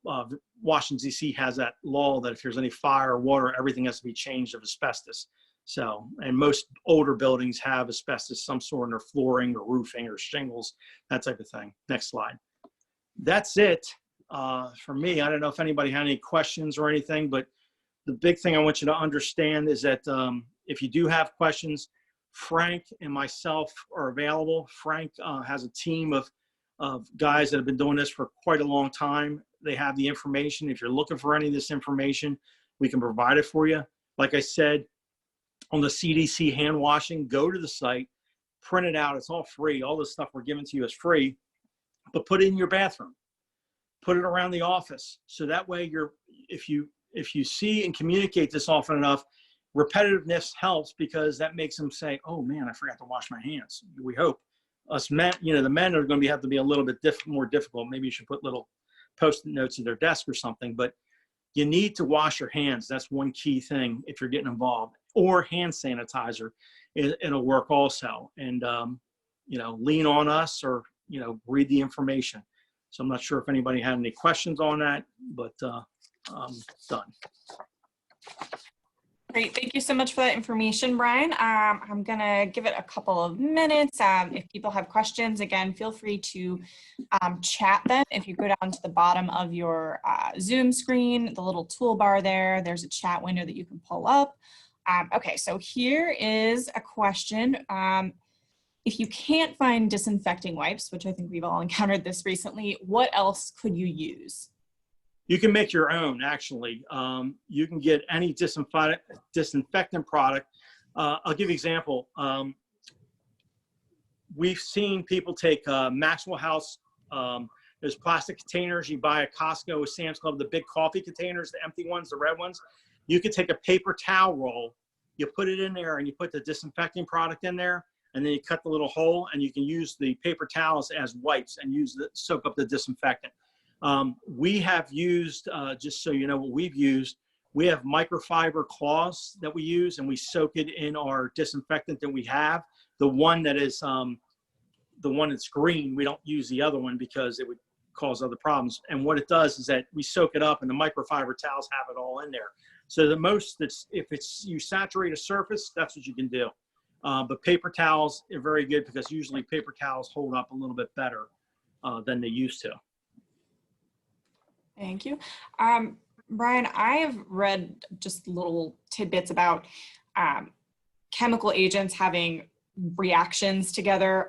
Washington, D.C. has that law that if there's any fire or water, everything has to be changed of asbestos. So, and most older buildings have asbestos, some sort in their flooring or roofing or shingles, that type of thing. Next slide. That's it for me. I don't know if anybody had any questions or anything, but the big thing I want you to understand is that if you do have questions, Frank and myself are available. Frank has a team of guys that have been doing this for quite a long time. They have the information. If you're looking for any of this information, we can provide it for you. Like I said, on the CDC hand washing, go to the site, print it out. It's all free. All this stuff we're giving to you is free, but put it in your bathroom, put it around the office. So that way if you see and communicate this often enough, repetitiveness helps, because that makes them say, oh man, I forgot to wash my hands. We hope. Us men, the men are going to have to be a little bit more difficult. Maybe you should put little Post-it notes at their desk or something, but you need to wash your hands. That's one key thing if you're getting involved. Or hand sanitizer, it'll work also. And, lean on us, or, read the information. So I'm not sure if anybody had any questions on that, but I'm done. Great. Thank you so much for that information, Brian. I'm going to give it a couple of minutes. If people have questions, again, feel free to chat them. If you go down to the bottom of your Zoom screen, the little toolbar there's a chat window that you can pull up. Okay, so here is a question. If you can't find disinfecting wipes, which I think we've all encountered this recently, what else could you use? You can make your own, actually. You can get any disinfectant product. I'll give you an example. We've seen people take Maxwell House. There's plastic containers you buy at Costco with Sam's Club, the big coffee containers, the empty ones, the red ones. You could take a paper towel roll, you put it in there, and you put the disinfecting product in there, and then you cut the little hole, and you can use the paper towels as wipes and soak up the disinfectant. We have used, just so you know what we've used, we have microfiber cloths that we use, and we soak it in our disinfectant that we have. The one that is, the one that's green, we don't use the other one because it would cause other problems. And what it does is that we soak it up, and the microfiber towels have it all in there. So if you saturate a surface, that's what you can do. But paper towels are very good, because usually paper towels hold up a little bit better than they used to. Thank you. Brian, I have read just little tidbits about chemical agents having reactions together.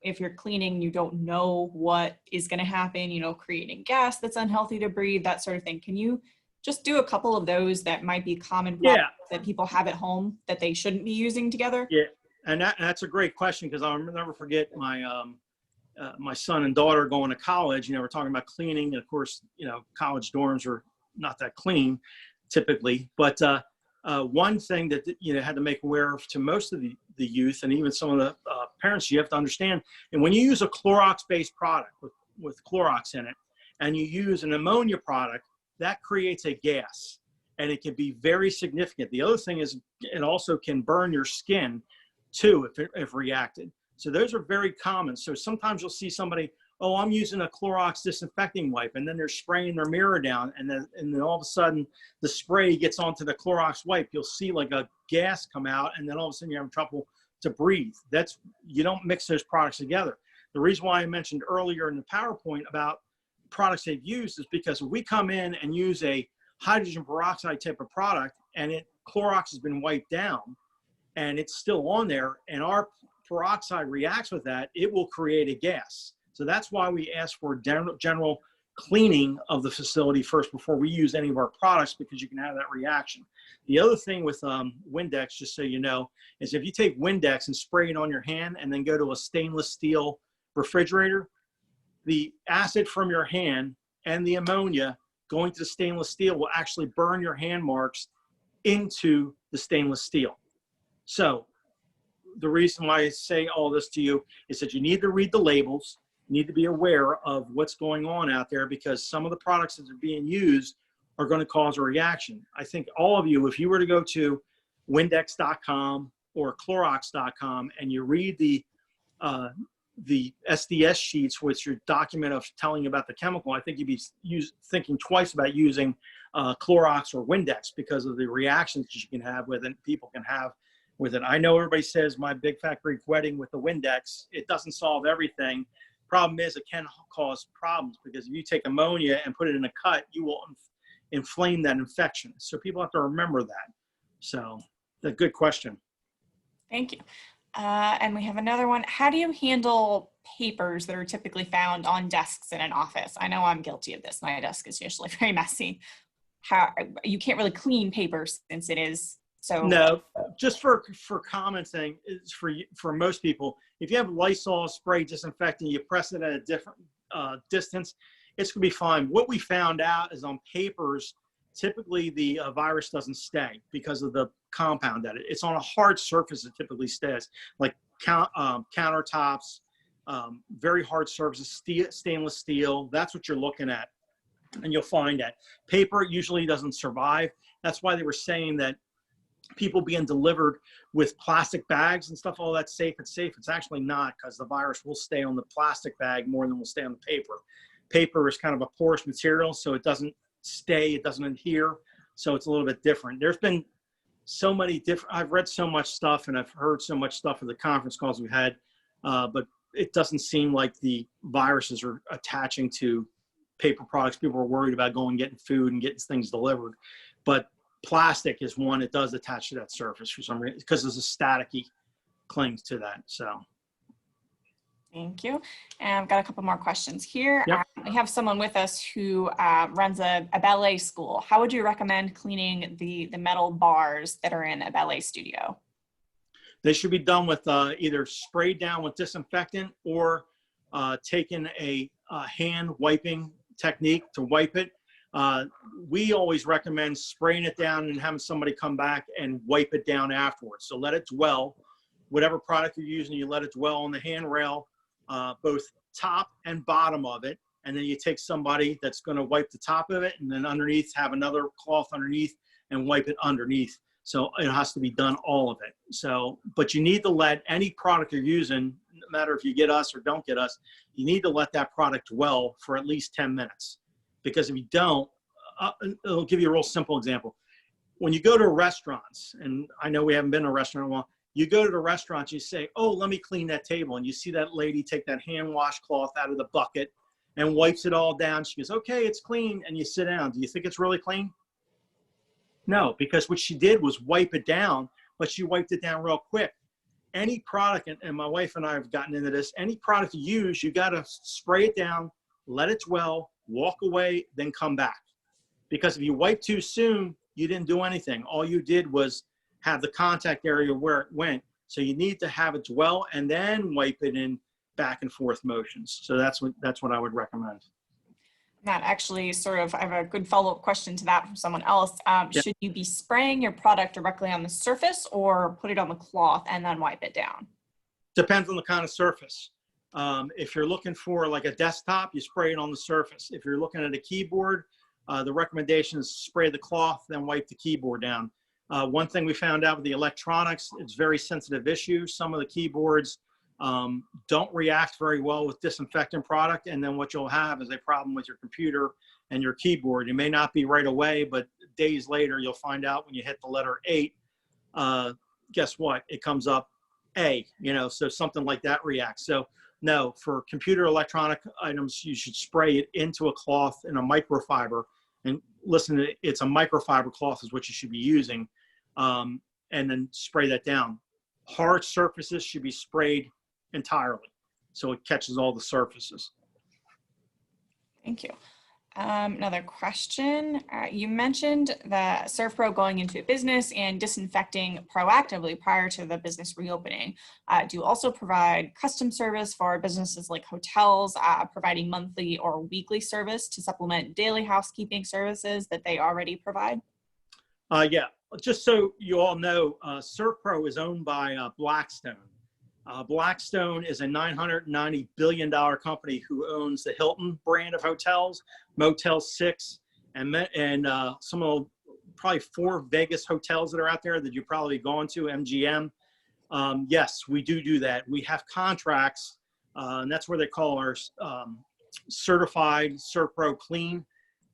If you're cleaning, you don't know what is going to happen, creating gas that's unhealthy to breathe, that sort of thing. Can you just do a couple of those that might be common products that people have at home that they shouldn't be using together? Yeah, and that's a great question, because I'll never forget my my son and daughter going to college. We're talking about cleaning, and of course, college dorms are not that clean typically. But one thing that had to make aware of to most of the youth, and even some of the parents, you have to understand. And when you use a Clorox-based product with Clorox in it, and you use an ammonia product, that creates a gas, and it can be very significant. The other thing is it also can burn your skin too if reacted. So those are very common. So sometimes you'll see somebody, oh, I'm using a Clorox disinfecting wipe, and then they're spraying their mirror down, and then all of a sudden the spray gets onto the Clorox wipe. You'll see like a gas come out, and then all of a sudden you're having trouble to breathe. You don't mix those products together. The reason why I mentioned earlier in the PowerPoint about products they've used is because if we come in and use a hydrogen peroxide type of product, and Clorox has been wiped down and it's still on there, and our peroxide reacts with that, it will create a gas. So that's why we ask for general cleaning of the facility first before we use any of our products, because you can have that reaction. The other thing with Windex, just so you know, is if you take Windex and spray it on your hand and then go to a stainless steel refrigerator, the acid from your hand and the ammonia going to the stainless steel will actually burn your hand marks into the stainless steel. So the reason why I say all this to you is that you need to read the labels, you need to be aware of what's going on out there, because some of the products that are being used are going to cause a reaction. I think all of you, if you were to go to Windex.com or Clorox.com and you read the SDS sheets, which your document of telling about the chemical, I think you'd be thinking twice about using Clorox or Windex, because of the reactions that you can have with it, people can have with it. I know everybody says my big fat Greek wedding with the Windex, it doesn't solve everything. Problem is, it can cause problems, because if you take ammonia and put it in a cut, you will inflame that infection. So people have to remember that. So a good question. Thank you. And we have another one. How do you handle papers that are typically found on desks in an office? I know I'm guilty of this. My desk is usually very messy. How you can't really clean paper since it is so. No, just for commenting, is for most people, if you have Lysol spray disinfectant, you press it at a different distance, it's gonna be fine. What we found out is on papers, typically the virus doesn't stay because of the compound that it's on a hard surface. It typically stays, like countertops, very hard surfaces, stainless steel. That's what you're looking at, and you'll find that paper usually doesn't survive. That's why they were saying that people being delivered with plastic bags and stuff, all that's safe. It's safe. It's actually not, because the virus will stay on the plastic bag more than will stay on the paper. Paper is kind of a porous material, so it doesn't stay, it doesn't adhere, so it's a little bit different. There's been so many different, I've read so much stuff and I've heard so much stuff at the conference calls we've had, but it doesn't seem like the viruses are attaching to paper products. People are worried about going and getting food and getting things delivered, but plastic is one that does attach to that surface for some reason, because there's a staticky clings to that. So Thank you. And I've got a couple more questions here. Yep. We have someone with us who runs a ballet school. How would you recommend cleaning the metal bars that are in a ballet studio? they should be done with either sprayed down with disinfectant or taking a hand wiping technique to wipe it. We always recommend spraying it down and having somebody come back and wipe it down afterwards. So let it dwell. Whatever product you're using, you let it dwell on the handrail, both top and bottom of it. And then you take somebody that's going to wipe the top of it, and then underneath have another cloth underneath and wipe it underneath. So it has to be done, all of it. So, but you need to let any product you're using, no matter if you get us or don't get us, you need to let that product dwell for at least 10 minutes. Because if you don't, it'll give you a real simple example. When you go to restaurants, and I know we haven't been to a restaurant in a while, you go to the restaurant, you say, oh, let me clean that table. And you see that lady take that hand washcloth out of the bucket and wipes it all down. She goes, okay, it's clean. And you sit down. Do you think it's really clean? No, because what she did was wipe it down, but she wiped it down real quick. Any product, and my wife and I have gotten into this, any product you use, you got to spray it down, let it dwell, walk away, then come back. Because if you wipe too soon, you didn't do anything. All you did was have the contact area where it went. So you need to have it dwell and then wipe it in back and forth motions. So that's what I would recommend. That actually sort of, I have a good follow-up question to that from someone else. Should you be spraying your product directly on the surface or put it on the cloth and then wipe it down? Depends on the kind of surface. If you're looking for like a desktop, you spray it on the surface. If you're looking at a keyboard, the recommendation is spray the cloth, then wipe the keyboard down. One thing we found out with the electronics, it's a very sensitive issue. Some of the keyboards don't react very well with disinfectant product, and then what you'll have is a problem with your computer and your keyboard. It may not be right away, but days later you'll find out when you hit the letter 8, guess what? It comes up A, so something like that reacts. So no, for computer electronic items, you should spray it into a cloth in a microfiber. And listen, it's a microfiber cloth is what you should be using, and then spray that down. Hard surfaces should be sprayed entirely, so it catches all the surfaces. Thank you. Another question. You mentioned the SERVPRO going into a business and disinfecting proactively prior to the business reopening. Do you also provide custom service for businesses like hotels, providing monthly or weekly service to supplement daily housekeeping services that they already provide? Yeah, just so you all know, SERVPRO is owned by Blackstone. Blackstone is a $990 billion company who owns the Hilton brand of hotels, Motel 6, and some of probably 4 Vegas hotels that are out there that you've probably gone to, MGM. Yes, we do that. We have contracts, and that's where they call our certified SERVPRO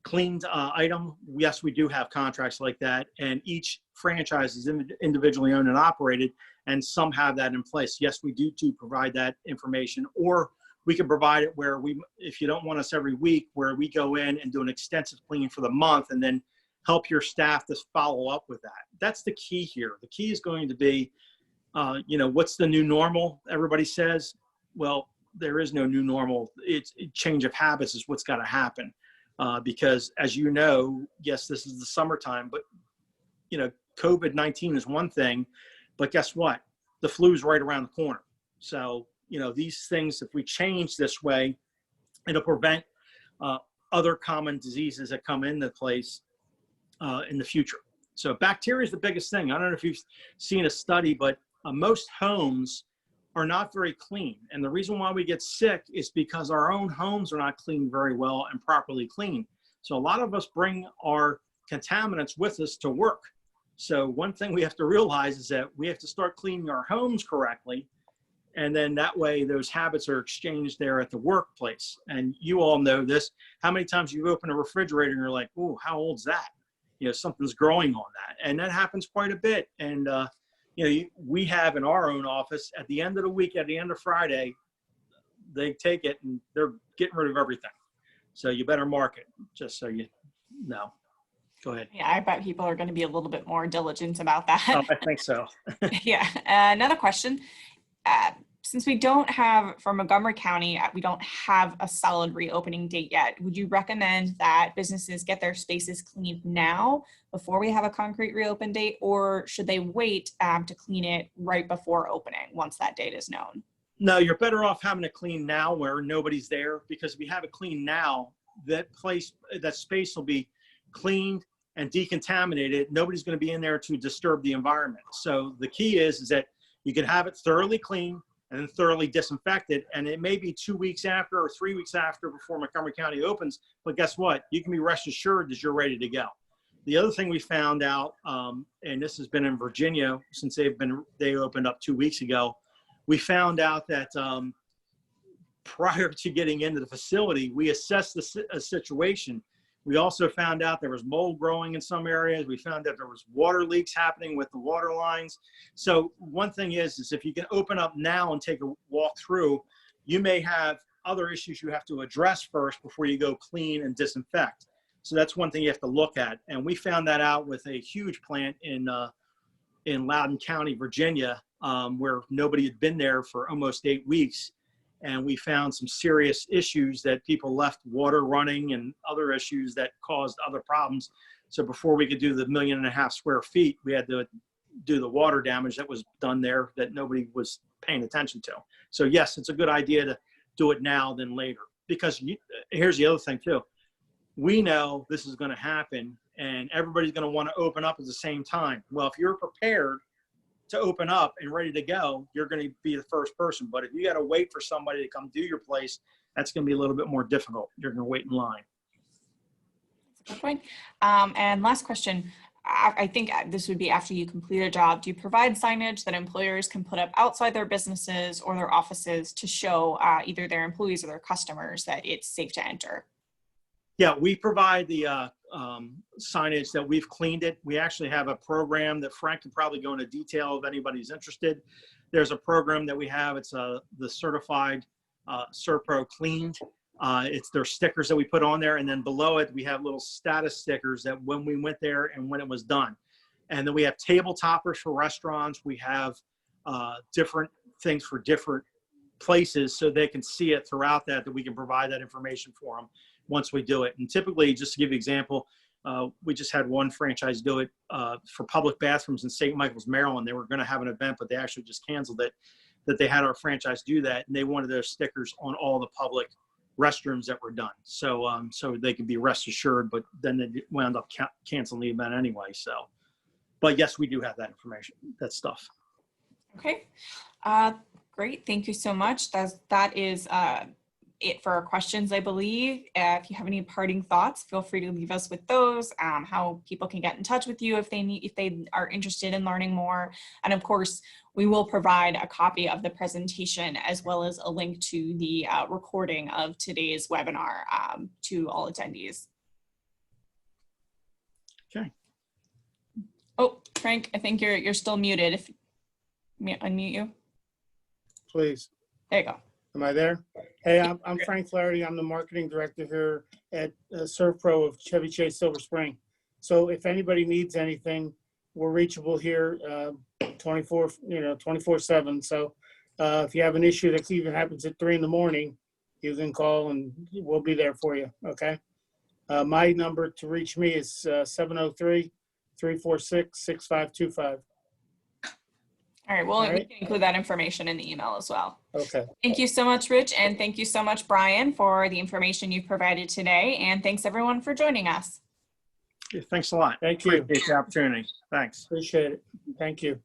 cleaned item. Yes, we do have contracts like that, and each franchise is individually owned and operated, and some have that in place. Yes, we do provide that information, or we can provide it where if you don't want us every week, where we go in and do an extensive cleaning for the month and then help your staff to follow up with that. That's the key here. The key is going to be, what's the new normal, everybody says. Well, there is no new normal. It's change of habits is what's got to happen. Because as you know, yes, this is the summertime, but COVID-19 is one thing, but guess what? The flu's right around the corner. So, these things, if we change this way, it'll prevent other common diseases that come into place in the future. So bacteria is the biggest thing. I don't know if you've seen a study, but most homes are not very clean. And the reason why we get sick is because our own homes are not cleaned very well and properly cleaned. So a lot of us bring our contaminants with us to work. So one thing we have to realize is that we have to start cleaning our homes correctly. And then that way those habits are exchanged there at the workplace. And you all know this. How many times you've opened a refrigerator and you're like, oh, how old's that? Something's growing on that. And that happens quite a bit. And, we have in our own office at the end of the week, at the end of Friday, they take it and they're getting rid of everything. So you better mark it just so you know. Go ahead. Yeah, I bet people are going to be a little bit more diligent about that. Oh, I think so. Yeah. Another question. Since we don't have, for Montgomery County, we don't have a solid reopening date yet, would you recommend that businesses get their spaces cleaned now before we have a concrete reopen date, or should they wait to clean it right before opening once that date is known? No, you're better off having it clean now where nobody's there, because if you have it clean now, that space will be cleaned and decontaminated. Nobody's going to be in there to disturb the environment. So the key is that you can have it thoroughly clean and then thoroughly disinfected. And it may be 2 weeks after or 3 weeks after before Montgomery County opens. But guess what? You can be rest assured that you're ready to go. The other thing we found out, and this has been in Virginia since they opened up 2 weeks ago, we found out that prior to getting into the facility, we assessed the situation. We also found out there was mold growing in some areas. We found that there was water leaks happening with the water lines. So one thing is if you can open up now and take a walk through, you may have other issues you have to address first before you go clean and disinfect. So that's one thing you have to look at. And we found that out with a huge plant in Loudoun County, Virginia, where nobody had been there for almost 8 weeks. And we found some serious issues that people left water running and other issues that caused other problems. So before we could do the 1.5 million square feet, we had to do the water damage that was done there that nobody was paying attention to. So yes, it's a good idea to do it now than later, because here's the other thing too. We know this is going to happen and everybody's going to want to open up at the same time. Well, if you're prepared to open up and ready to go, you're going to be the first person. But if you got to wait for somebody to come do your place, that's going to be a little bit more difficult. You're going to wait in line. That's a good point. And last question, I think this would be after you complete a job. Do you provide signage that employers can put up outside their businesses or their offices to show either their employees or their customers that it's safe to enter? Yeah, we provide the signage that we've cleaned it. We actually have a program that Frank can probably go into detail if anybody's interested. There's a program that we have. It's the certified SERVPRO cleaned. It's their stickers that we put on there. And then below it, we have little status stickers that when we went there and when it was done. And then we have table toppers for restaurants. We have different things for different places so they can see it throughout that we can provide that information for them once we do it. And typically, just to give you an example, we just had one franchise do it for public bathrooms in St. Michael's, Maryland. They were going to have an event, but they actually just canceled it, that they had our franchise do that. And they wanted their stickers on all the public restrooms that were done. So so they could be rest assured, but then they wound up canceling the event anyway. So, but yes, we do have that information, that stuff. Okay, great. Thank you so much. That is it for our questions, I believe. If you have any parting thoughts, feel free to leave us with those, how people can get in touch with you if they are interested in learning more. And of course, we will provide a copy of the presentation as well as a link to the recording of today's webinar to all attendees. Okay. Oh, Frank, I think you're still muted. If unmute you. Please. There you go. Am I there? Hey, I'm Frank Flaherty. I'm the marketing director here at SERVPRO of Chevy Chase Silver Spring. So if anybody needs anything, we're reachable here 24/7. So If you have an issue that even happens at 3 in the morning, you can call and we'll be there for you, okay? My number to reach me is 703-346-6525. All right, well, All we right. can include that information in the email as well. Okay. Thank you so much, Rich, and thank you so much, Brian, for the information you've provided today. And thanks everyone for joining us. Yeah, thanks a lot. Thank you. Appreciate the opportunity. Thanks. Appreciate it. Thank you.